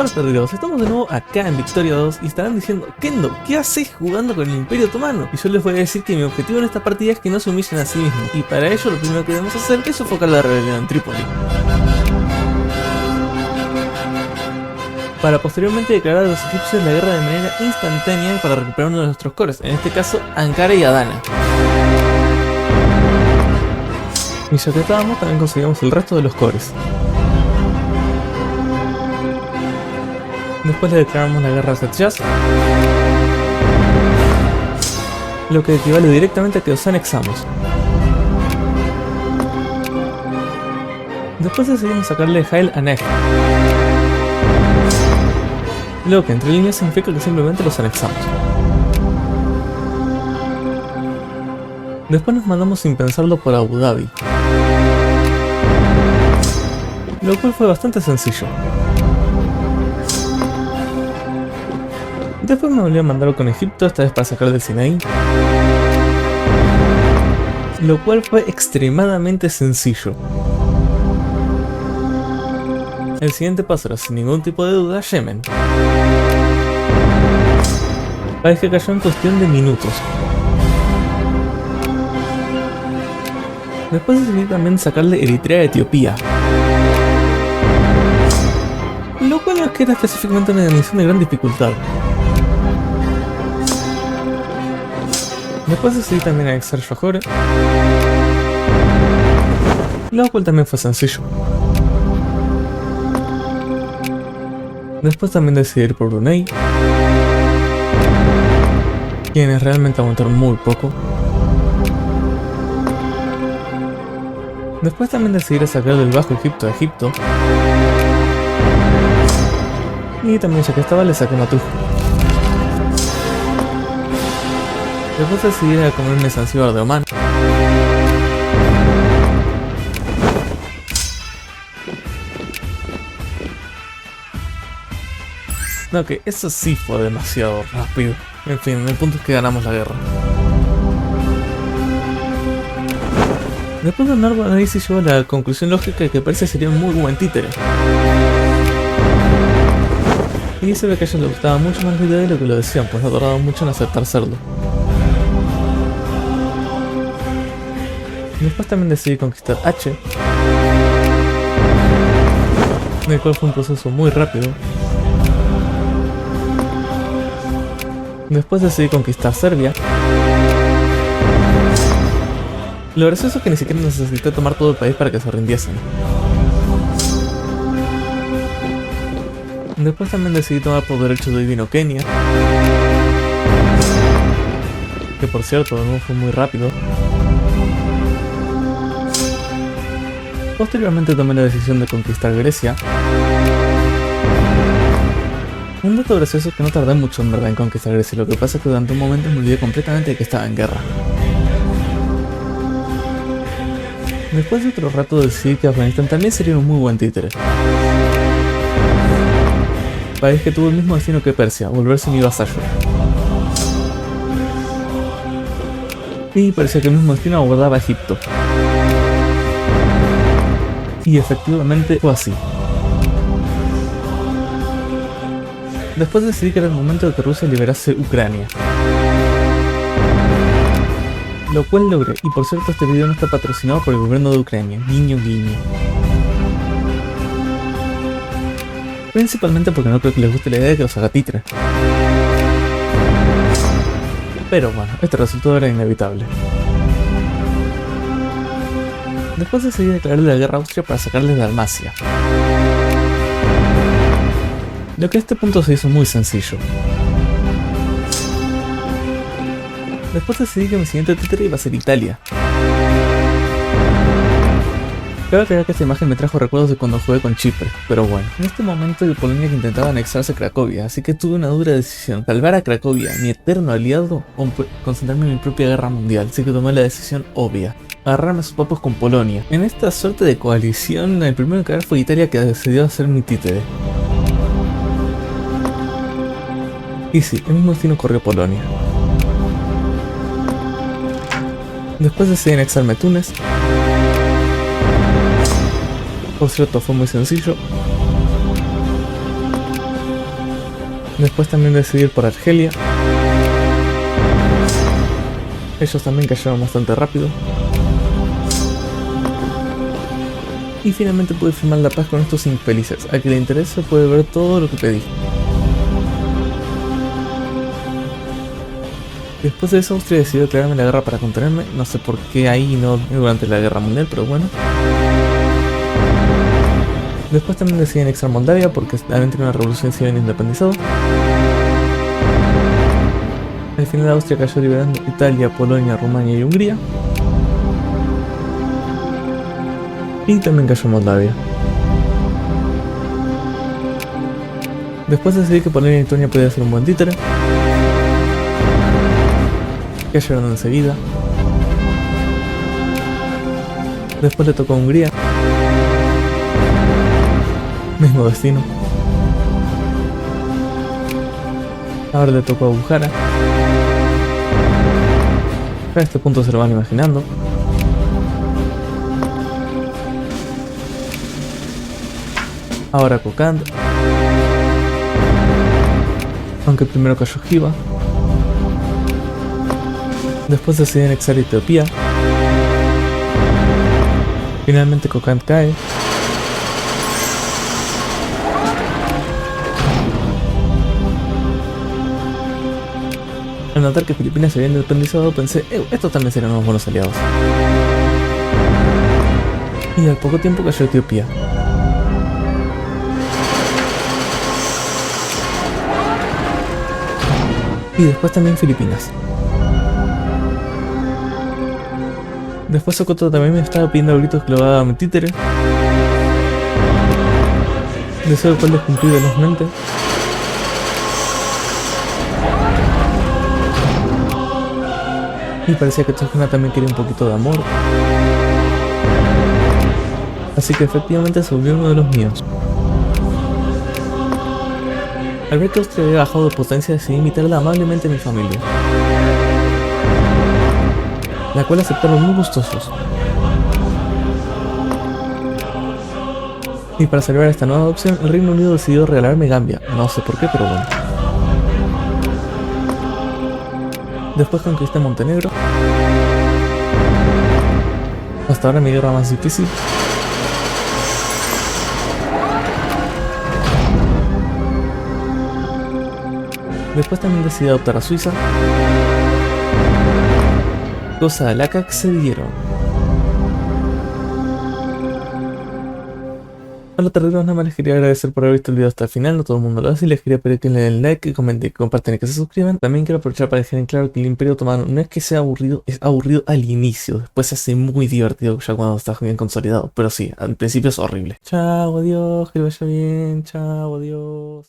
Hola perdidos, estamos de nuevo acá en Victoria 2 y estarán diciendo: Kendo, ¿qué haces jugando con el Imperio Otomano? Y yo les voy a decir que mi objetivo en esta partida es que no se humillen a sí mismos, y para ello lo primero que debemos hacer es sofocar la rebelión en Trípoli, para posteriormente declarar a los egipcios la guerra de manera instantánea para recuperar uno de nuestros cores, en este caso Ankara y Adana. Y ya que estábamos, también conseguimos el resto de los cores. Después le declaramos la guerra a Setjaz, lo que equivale directamente a que os anexamos. Después decidimos sacarle Hail a Neg, lo que entre líneas significa que simplemente los anexamos. Después nos mandamos sin pensarlo por Abu Dhabi, lo cual fue bastante sencillo. Después me volví a mandar con Egipto, esta vez para sacar del Sinaí, lo cual fue extremadamente sencillo. El siguiente paso era, sin ningún tipo de duda, Yemen. País que cayó en cuestión de minutos. Después decidí también sacarle Eritrea a Etiopía, lo cual no es que era específicamente una misión de gran dificultad. Después decidí también anexar Johor, lo cual también fue sencillo. Después también decidí ir por Brunei, quienes realmente aguantaron muy poco. Después también decidí sacar del Bajo Egipto a Egipto. Y también, ya que estaba, le saqué Matuf. Después decidí ir a comerme Zanzíbar de Omán. No, que eso sí fue demasiado rápido. En fin, el punto es que ganamos la guerra. Después de un largo análisis llegó a la conclusión lógica de que Persia sería un muy buen títere. Y se ve que a ellos les gustaba mucho más la idea de lo que lo decían, pues no tardaban mucho en aceptar serlo. Después también decidí conquistar H, el cual fue un proceso muy rápido. Después decidí conquistar Serbia. Lo gracioso es que ni siquiera necesité tomar todo el país para que se rindiesen. Después también decidí tomar por derecho divino Kenia, que por cierto de nuevo fue muy rápido. Posteriormente tomé la decisión de conquistar Grecia. Un dato gracioso es que no tardé mucho en verdad en conquistar Grecia, lo que pasa es que durante un momento me olvidé completamente de que estaba en guerra. Después de otro rato decidí que Afganistán también sería un muy buen títere. País que tuvo el mismo destino que Persia, volverse mi vasallo. Y parecía que el mismo destino abordaba a Egipto. Y efectivamente fue así. Después decidí que era el momento de que Rusia liberase Ucrania, lo cual logré, y por cierto este video no está patrocinado por el gobierno de Ucrania, guiño guiño. Principalmente porque no creo que les guste la idea de que los haga títere. Pero bueno, este resultado era inevitable. Después decidí declararle la guerra a Austria para sacarles Dalmacia, lo que a este punto se hizo muy sencillo. Después decidí que mi siguiente títere iba a ser Italia. Cabe aclarar que esta imagen me trajo recuerdos de cuando jugué con Chipre, pero bueno, en este momento de Polonia que intentaba anexarse a Cracovia, así que tuve una dura decisión: salvar a Cracovia, mi eterno aliado, o concentrarme en mi propia guerra mundial, así que tomé la decisión obvia: agarrarme a sus papos con Polonia. En esta suerte de coalición, el primero en caer fue Italia, que decidió hacer mi títere. Y sí, el mismo destino corrió Polonia. Después decidí anexarme Túnez. Por cierto, fue muy sencillo. Después también decidí ir por Argelia. Ellos también cayeron bastante rápido. Y finalmente pude firmar la paz con estos infelices. A que le interese puede ver todo lo que pedí. Después de eso, Austria decidió declararme la guerra para contenerme. No sé por qué ahí y no durante la guerra mundial, pero bueno. Después también decidí anexar Moldavia porque habían tenido una revolución y se habían independizado. Al final Austria cayó liberando Italia, Polonia, Rumania y Hungría. Y también cayó Moldavia. Después decidí que Polonia y Lituania podía ser un buen títere. Cayeron enseguida. Después le tocó a Hungría. Mismo destino. Ahora le tocó a Bukhara. A este punto se lo van imaginando. Ahora Kokand. Aunque primero cayó Jiva. Después decidí anexar Etiopía. Finalmente Kokand cae. Al notar que Filipinas se había independizado pensé, estos también serán unos buenos aliados. Y al poco tiempo cayó Etiopía. Y después también Filipinas. Después Socotra también me estaba pidiendo a gritos que lo haga a mi títere. Deseo el cual les cumplí velozmente. Y parecía que Chojana también quería un poquito de amor. Así que efectivamente se volvió uno de los míos. Al ver que Austria había bajado de potencia decidí invitarla amablemente a mi familia, la cual aceptaron muy gustosos. Y para celebrar esta nueva adopción, el Reino Unido decidió regalarme Gambia, no sé por qué, pero bueno. Después conquisté Montenegro. Hasta ahora mi guerra más difícil. Después también decidí adoptar a Suiza, cosa a la que accedieron. Hola terribles, nada más les quería agradecer por haber visto el video hasta el final, no todo el mundo lo hace, y les quería pedir que le den like, que comenten, que compartan y que se suscriban. También quiero aprovechar para dejar en claro que el Imperio Otomano no es que sea aburrido, es aburrido al inicio, después se hace muy divertido ya cuando está bien consolidado, pero sí, al principio es horrible. Chao, adiós, que le vaya bien, chao, adiós.